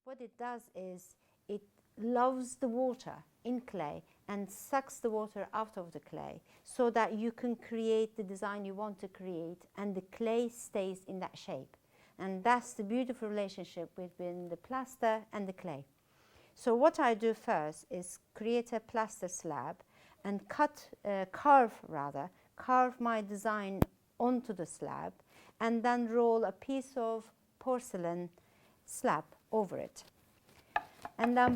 What it does is it loves the water in clay and sucks the water out of the clay so that you can create the design you want to create and the clay stays in that shape. And that's the beautiful relationship between the plaster and the clay. So what I do first is create a plaster slab and carve my design onto the slab and then roll a piece of porcelain slab over it. And then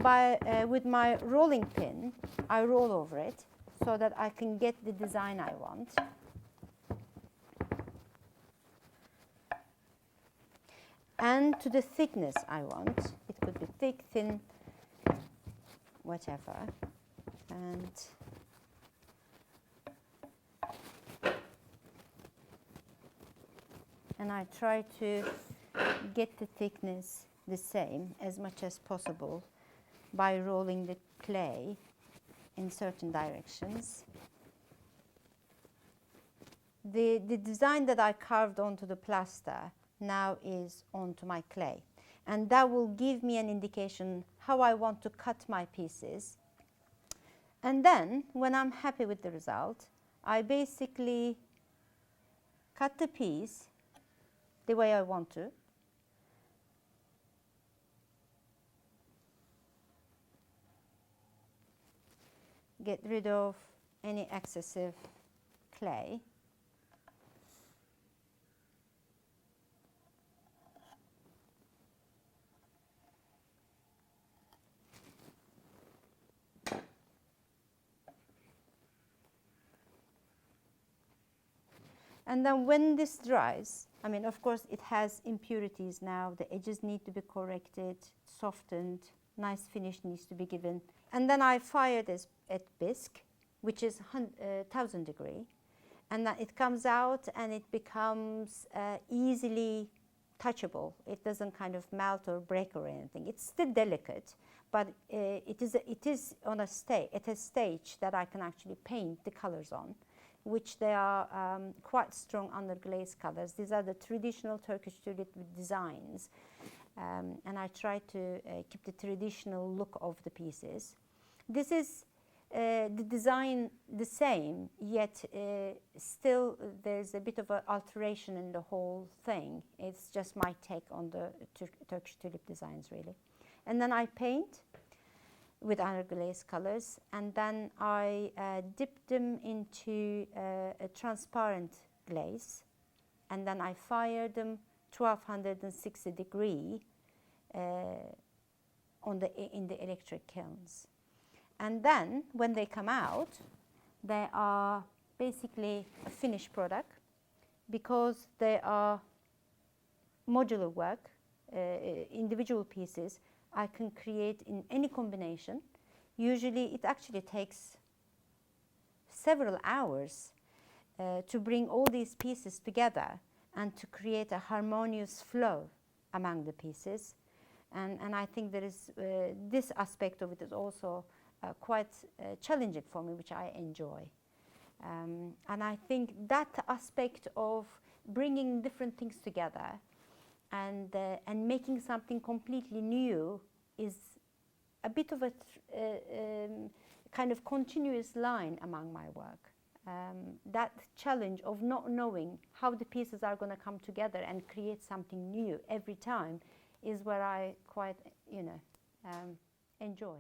with my rolling pin, I roll over it so that I can get the design I want. And to the thickness I want. It could be thick, thin, whatever. And I try to get the thickness the same as much as possible by rolling the clay in certain directions. The design that I carved onto the plaster now is onto my clay, and that will give me an indication how I want to cut my pieces. And then when I'm happy with the result, I basically cut the piece the way I want to. Get rid of any excessive clay. And then when this dries, I mean, of course, it has impurities now. The edges need to be corrected, softened, nice finish needs to be given. And then I fire this at bisque, which is 1000 degree. And then it comes out and it becomes easily touchable. It doesn't kind of melt or break or anything. It's still delicate, but it is on a stage that I can actually paint the colors on, which they are quite strong underglaze colors. These are the traditional Turkish tulip designs. And I try to keep the traditional look of the pieces. This is the design the same, yet still there's a bit of an alteration in the whole thing. It's just my take on the Turkish tulip designs, really. And then I paint with underglaze colors, and then I dip them into a transparent glaze, and then I fire them 1260 degree in the electric kilns. And then when they come out, they are basically a finished product because they are modular work, individual pieces I can create in any combination. Usually it actually takes several hours to bring all these pieces together and to create a harmonious flow among the pieces. And I think there is this aspect of it is also quite challenging for me, which I enjoy. And I think that aspect of bringing different things together and making something completely new is a bit of a kind of continuous line among my work. That challenge of not knowing how the pieces are going to come together and create something new every time is where I quite, enjoy.